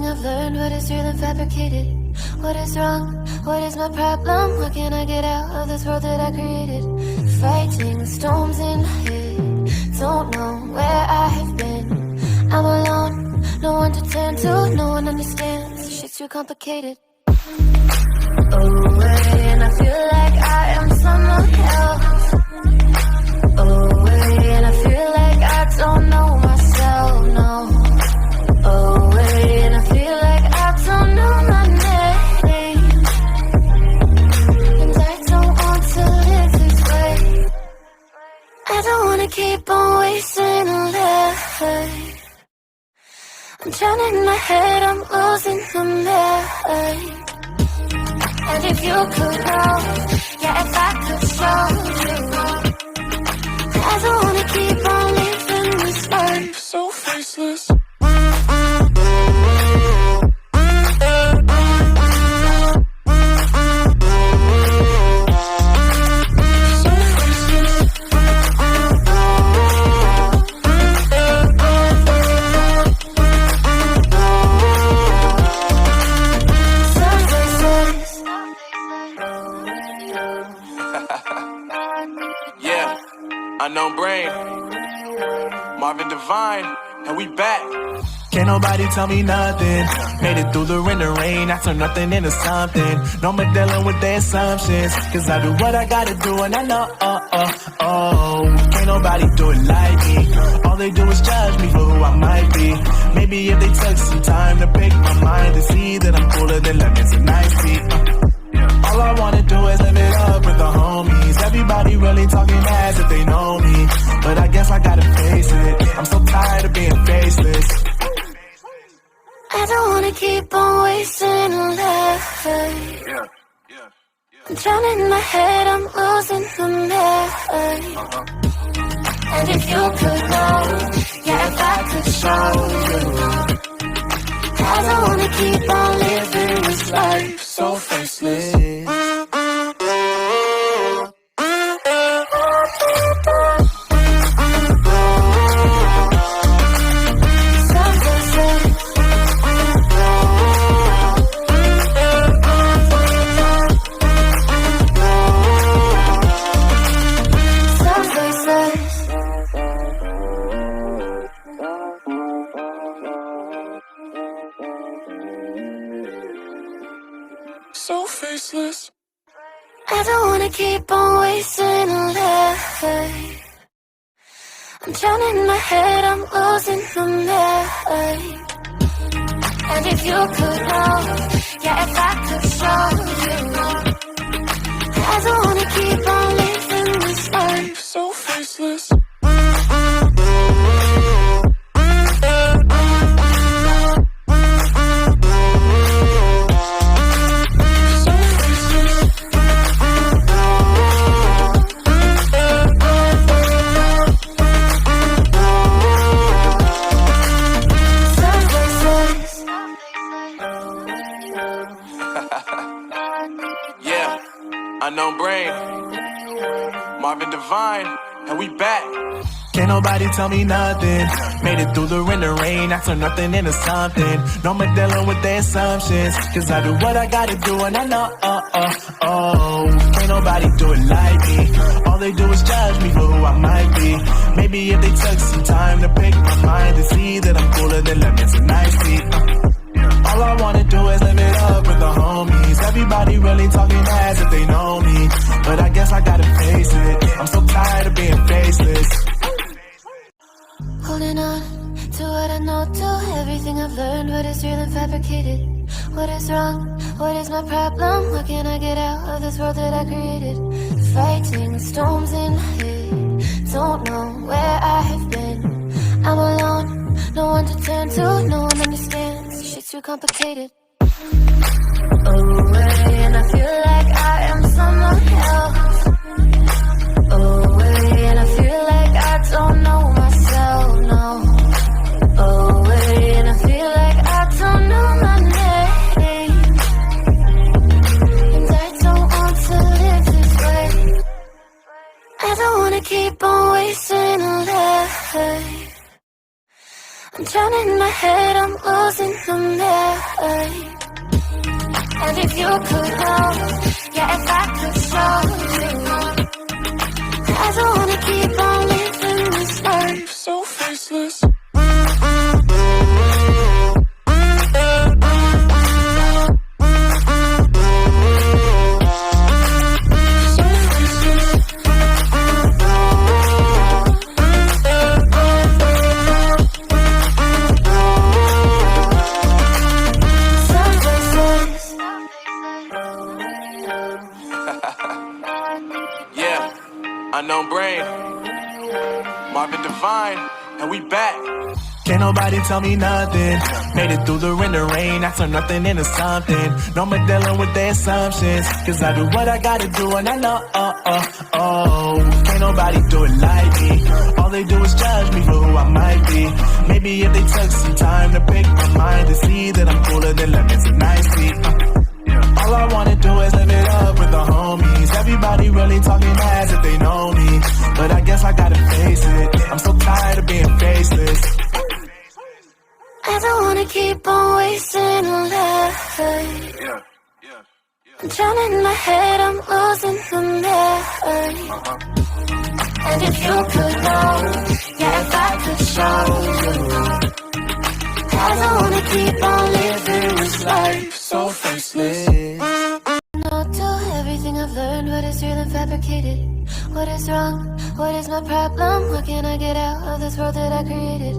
I've learned, what is real and fabricated? What is wrong? What is my problem? How can I get out of this world that I created? Fighting storms in my head, don't know where I have been. I'm alone, no one to turn to, no one understands. Shit's too complicated. Away, and I feel like I am someone else. Away, and I feel like I don't know myself, no. Away, and I feel like I don't know my name. And I don't want to live this way. I don't want to keep on wasting a life. I'm drowning in my head, I'm losing the mind. And if you could know, yeah, if I could show you, I don't wanna keep on living this life so faceless. Unknown brain, Marvin Divine, and we back. Can't nobody tell me nothing. Made it through the rain and rain, I turned nothing into something. No more dealing with their assumptions, cause I do what I gotta do and I know, can't nobody do it like me. All they do is judge me for who I might be. Maybe if they took some time to pick my mind and see that I'm cooler than lemons and iced tea. All I wanna do is live it up with the homies. Everybody really talking ass if they know me, but I guess I gotta face it. I'm so tired of being faceless. I don't wanna keep on wasting a life. I'm drowning in my head, I'm losing the mind. And if you could know, yeah, if I could show you, I don't wanna keep on living this life so faceless. So faceless. I don't wanna keep on wasting a life. I'm drowning in my head, I'm losing the mind. And if you could know, yeah, if I could show you, I don't wanna keep on living this life so faceless. Unknown brain, Marvin Divine, and we back. Can't nobody tell me nothing. Made it through the rain and rain, I turned nothing into something. No more dealing with their assumptions, cause I do what I gotta do and I know, can't nobody do it like me. All they do is judge me for who I might be. Maybe if they took some time to pick my mind and see that I'm cooler than lemons and iced tea. All I wanna do is live it up with the homies. Everybody really talking ass if they know me, but I guess I gotta face it. I'm so tired of being faceless. Holding on to what I know, to everything I've learned, what is real and fabricated. What is wrong? What is my problem? How can I get out of this world that I created? Fighting storms in my head, don't know where I have been. I'm alone, no one to turn to, no one understands. Shit's too complicated. Away, and I feel like I am someone else. Away, and I feel like I don't know myself, no. Away, and I feel like I don't know my name. And I don't want to live this way. I don't wanna keep on wasting a life. I'm drowning in my head, I'm losing the mind. And if you could know, yeah, if I could show you, I don't wanna keep on living this life so faceless. Unknown Brain, Marvin Divine, and we back. Can't nobody tell me nothing. Made it through the rain, I turn nothing into something. No more dealing with their assumptions, cause I do what I gotta do and I know, can't nobody do it like me. All they do is judge me for who I might be. Maybe if they took some time to pick my mind to see that I'm cooler than lemons and iced tea. All I wanna do is live it up with the homies. Everybody really talking as if they know me, but I guess I gotta face it. I'm so tired of being faceless. I don't wanna keep on wasting life. I'm drowning in my head, I'm losing the night. And if you could know, yeah, if I could show you, I don't wanna keep on living this life so faceless. Not to everything I've learned, what is real and fabricated. What is wrong? What is my problem? How can I get out of this world that I created?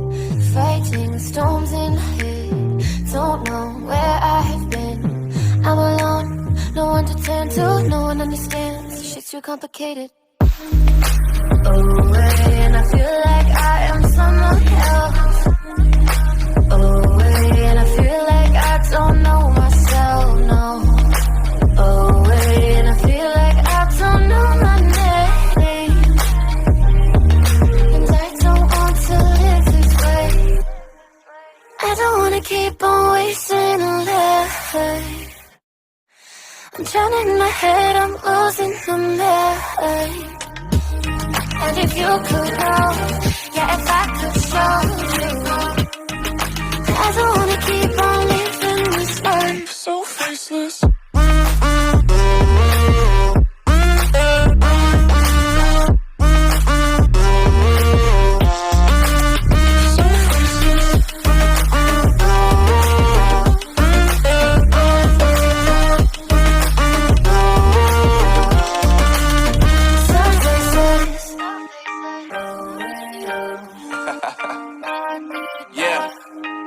Fighting storms in my head, don't know where I have been. I'm alone, no one to turn to, no one understands. Shit's too complicated. Away, and I feel like I am someone else. Away, and I feel like I don't know myself, no. Away, and I feel like I don't know my name. And I don't want to live this way. I don't wanna keep on wasting life. I'm drowning in my head, I'm losing the night. And if you could know, yeah, if I could show you, I don't wanna keep on living this life so faceless.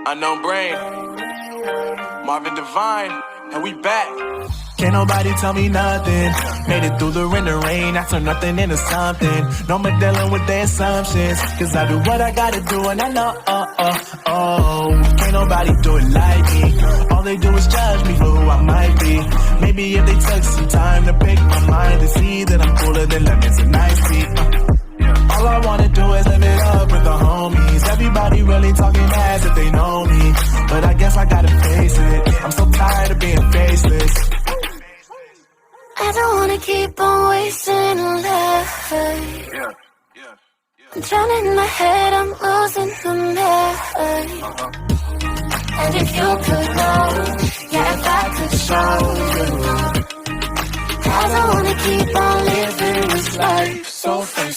Unknown Brain, Marvin Divine, and we back. Can't nobody tell me nothing. Made it through the rain, I turn nothing into something. No more dealing with their assumptions, cause I do what I gotta do and I know, can't nobody do it like me. All they do is judge me for who I might be. Maybe if they took some time to pick my mind to see that I'm cooler than lemons and iced tea. All I wanna do is live it up with the homies. Everybody really talking as if they know me, but I guess I gotta face it. I'm so tired of being faceless. I don't wanna keep on wasting life. I'm drowning in my head, I'm losing the night. And if you could know, yeah, if I could show you, I don't wanna keep on living this life so fast.